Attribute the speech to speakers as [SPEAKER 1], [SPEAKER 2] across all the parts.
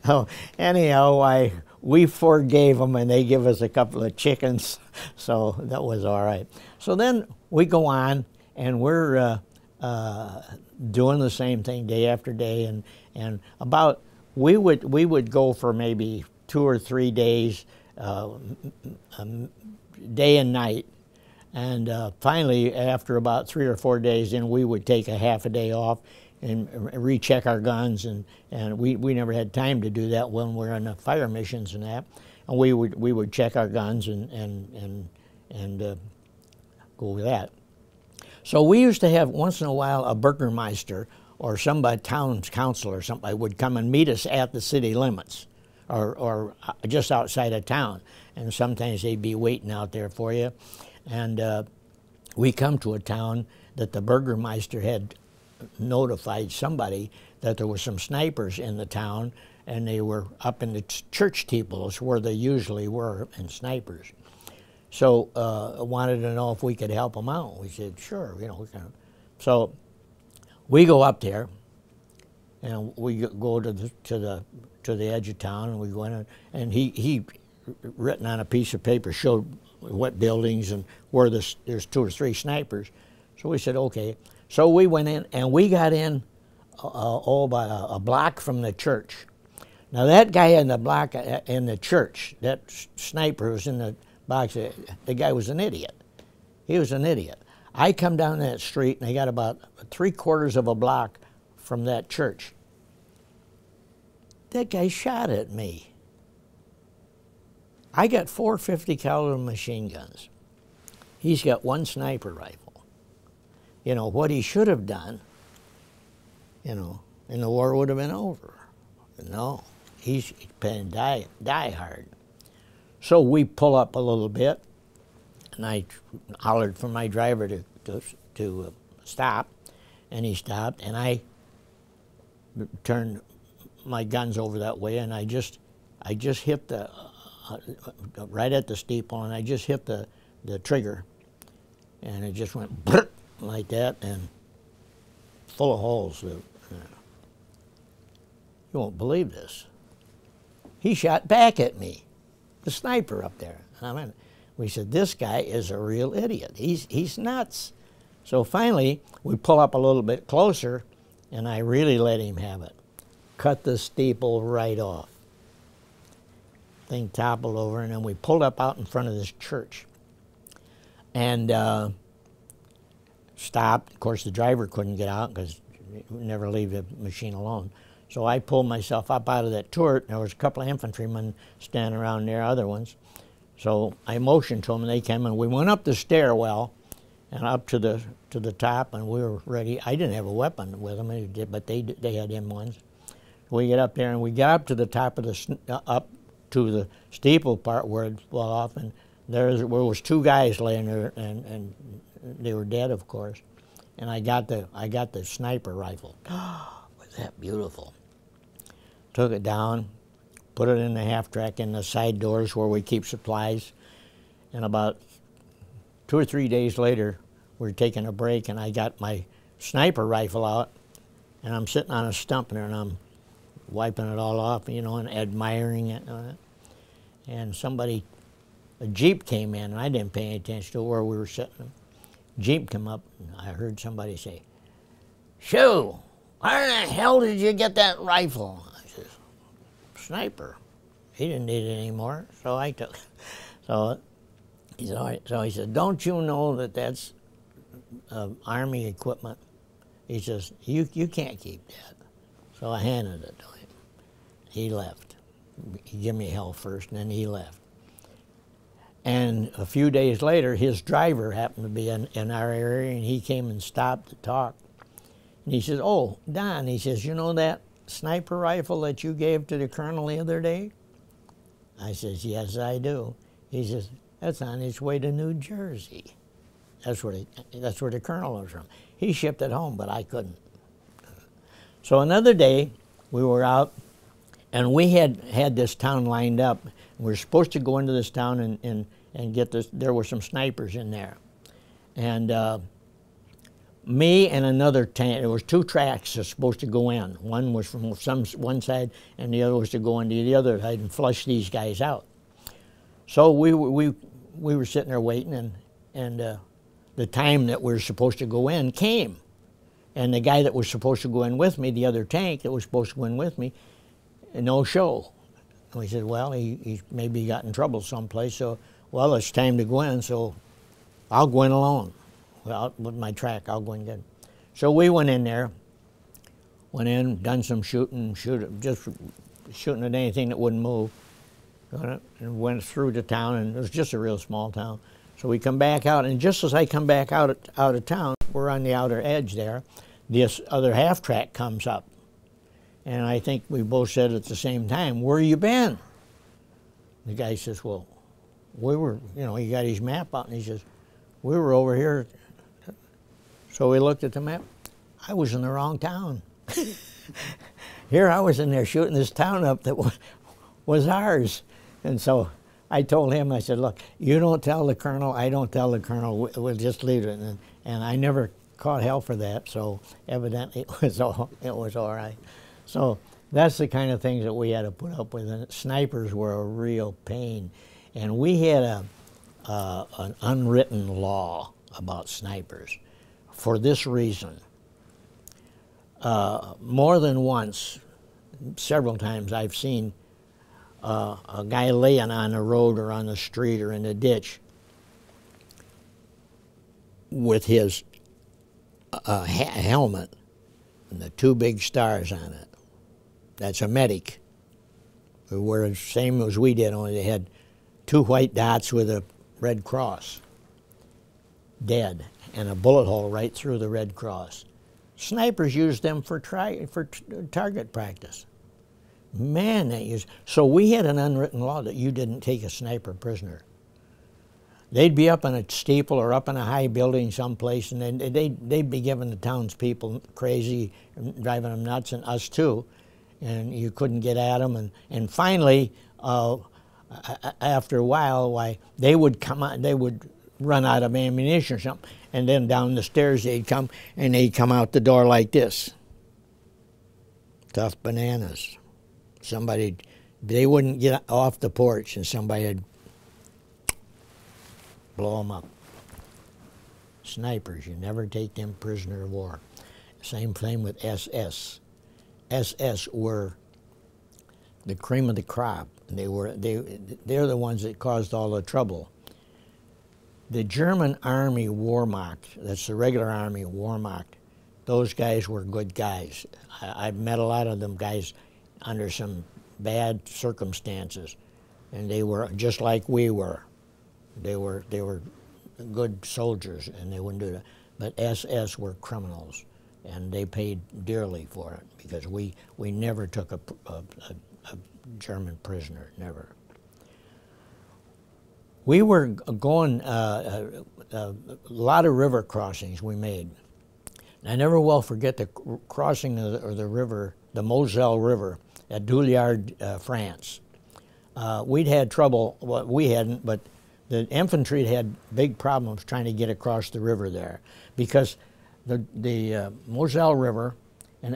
[SPEAKER 1] Oh, anyhow, we forgave them, and they give us a couple of chickens, so that was all right. So then we go on, and we're doing the same thing day after day, and about we would go for maybe 2 or 3 days, day and night, and finally after about 3 or 4 days, then we would take a half a day off and recheck our guns, and we never had time to do that when we're on the fire missions and that, and we would check our guns and go with that. So we used to have once in a while a burgermeister or somebody, town council or somebody, would come and meet us at the city limits or just outside of town, and sometimes they'd be waiting out there for you, and we come to a town that the burgermeister had notified somebody that there were some snipers in the town, and they were up in the church steeples where they usually were, and snipers. So wanted to know if we could help them out. We said, sure, you know, we can. So we go up there, and we go to the edge of town, and we go in, and he written on a piece of paper showed what buildings and where there's 2 or 3 snipers. So we said, okay. So we went in, and we got in about a block from the church. Now that guy in the block in the church, that sniper was in the box, the guy was an idiot. He was an idiot. I come down that street, and I got about 3/4 of a block from that church. That guy shot at me. I got 4 50 caliber machine guns. He's got 1 sniper rifle. You know, what he should have done, you know, and the war would have been over. No, he's playing die hard. So we pull up a little bit, and I hollered for my driver to stop, and he stopped, and I turned my guns over that way, and I just hit the right at the steeple, and I just hit the trigger, and it just went like that, and full of holes. You won't believe this. He shot back at me, the sniper up there. I mean, we said, this guy is a real idiot. He's nuts. So finally, we pull up a little bit closer, and I really let him have it. Cut the steeple right off. Thing toppled over, and then we pulled up out in front of this church. And stopped. Of course, the driver couldn't get out because we never leave the machine alone. So I pulled myself up out of that turret. There was a couple of infantrymen standing around there, other ones. So I motioned to them, and they came, and we went up the stairwell and up to the top, and we were ready. I didn't have a weapon with them, but they had M1s. We get up there, and we got up to the top of up to the steeple part where it fell off, and there was 2 guys laying there, and they were dead, of course. And I got the sniper rifle. Was that beautiful? Took it down, put it in the half-track in the side doors where we keep supplies. And about 2 or 3 days later, we were taking a break, and I got my sniper rifle out, and I'm sitting on a stump there, and I'm wiping it all off, you know, and admiring it. And a Jeep came in, and I didn't pay any attention to where we were sitting. Jeep come up, and I heard somebody say, "Schoo, where the hell did you get that rifle?" I says, "Sniper." He didn't need it anymore, so I took it. So he said, all right. So he said, "Don't you know that that's Army equipment?" He says, you can't keep that." So I handed it to him. He left. He gave me hell first, and then he left. And a few days later, his driver happened to be in our area, and he came and stopped to talk. And he says, "Oh, Don," he says, "you know that sniper rifle that you gave to the colonel the other day?" I says, "Yes, I do." He says, "That's on its way to New Jersey." That's where the colonel was from. He shipped it home, but I couldn't. So another day, we were out, and we had this town lined up. We were supposed to go into this town and get this. There were some snipers in there, and me and another tank. There was two tracks that's supposed to go in. One was from one side, and the other was to go into the other side and flush these guys out. So we were sitting there waiting, and the time that we were supposed to go in came. And the guy that was supposed to go in with me, the other tank that was supposed to go in with me, no show. And we said, well, he maybe got in trouble someplace, so, well, it's time to go in, so I'll go in alone. Well, with my track, I'll go in again. So we went in there, done some shooting, just shooting at anything that wouldn't move, and went through the town, and it was just a real small town. So we come back out, and just as I come back out of town, we're on the outer edge there, this other half track comes up. And I think we both said at the same time, where you been? The guy says, well, we were, he got his map out, and he says, we were over here. So we looked at the map. I was in the wrong town. Here I was in there shooting this town up that was ours. And so I told him, I said, look, you don't tell the colonel, I don't tell the colonel, we'll just leave it. And I never caught hell for that, so evidently it was all right. So that's the kind of things that we had to put up with. And snipers were a real pain. And we had an unwritten law about snipers for this reason. More than once, several times, I've seen a guy laying on the road or on the street or in the ditch with his helmet and the two big stars on it. That's a medic. They were the same as we did, only they had two white dots with a red cross. Dead, and a bullet hole right through the red cross. Snipers used them for target practice. Man, they used. So we had an unwritten law that you didn't take a sniper prisoner. They'd be up in a steeple or up in a high building someplace, and then they'd be giving the townspeople crazy, driving them nuts, and us too. And you couldn't get at them. And finally, after a while, they would come out, they would run out of ammunition or something, and then down the stairs they'd come, and they'd come out the door like this. Tough bananas. They wouldn't get off the porch, and somebody'd blow them up. Snipers, you never take them prisoner of war. Same thing with SS. SS were the cream of the crop. They're the ones that caused all the trouble. The German Army Wehrmacht, that's the regular Army Wehrmacht, those guys were good guys. I've met a lot of them guys under some bad circumstances, and they were just like we were. They were good soldiers, and they wouldn't do that. But SS were criminals, and they paid dearly for it, because we never took a German prisoner, never. We were going, a lot of river crossings we made. And I never will forget the crossing of the river, the Moselle River at Douillard, France. We'd had trouble, well, we hadn't, but the infantry had big problems trying to get across the river there, because the Moselle River, and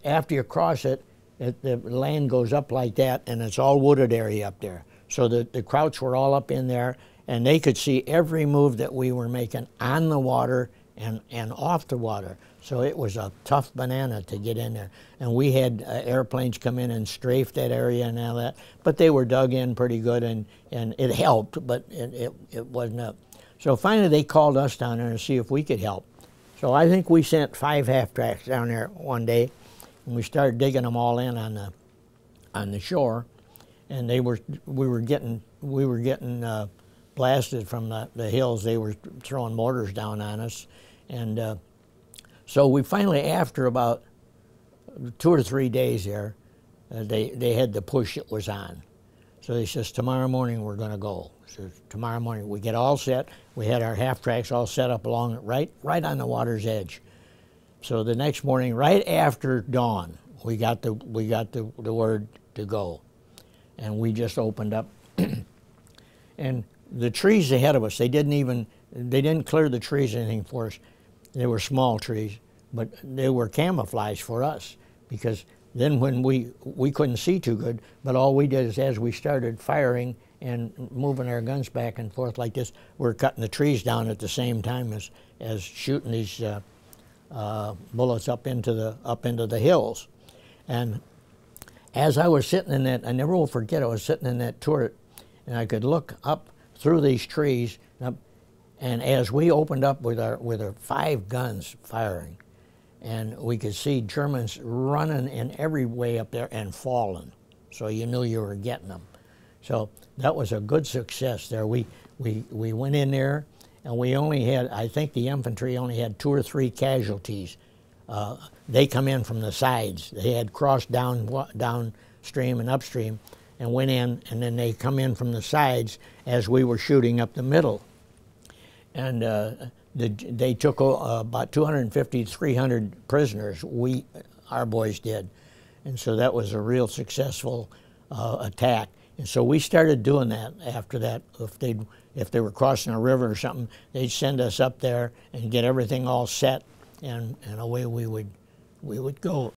[SPEAKER 1] after you cross it, the land goes up like that, and it's all wooded area up there. So the Krauts were all up in there, and they could see every move that we were making on the water and off the water. So it was a tough banana to get in there. And we had airplanes come in and strafe that area and all that, but they were dug in pretty good, and it helped, but it wasn't up. So finally they called us down there to see if we could help. So I think we sent 5 half-tracks down there one day, and we started digging them all in on the shore. And we were getting blasted from the hills. They were throwing mortars down on us, and so we finally, after about 2 or 3 days there, they had the push that was on. So they says, tomorrow morning we're going to go. So tomorrow morning we get all set. We had our half tracks all set up along right on the water's edge. So the next morning, right after dawn, we got the word to go. And we just opened up, and the trees ahead of us, they didn't clear the trees or anything for us. They were small trees, but they were camouflage for us, because then when we couldn't see too good, but all we did is as we started firing and moving our guns back and forth like this, we're cutting the trees down at the same time as shooting these bullets up into the hills. And as I was sitting in that, I never will forget, I was sitting in that turret, and I could look up through these trees, and as we opened up with our 5 guns firing, and we could see Germans running in every way up there and falling, so you knew you were getting them. So that was a good success there. We went in there, and we only had, I think the infantry only had 2 or 3 casualties. They come in from the sides. They had crossed downstream and upstream and went in, and then they come in from the sides as we were shooting up the middle. And they took about 250, 300 prisoners, our boys did. And so that was a real successful attack. And so we started doing that after that. If they were crossing a river or something, they'd send us up there and get everything all set, and away we would go.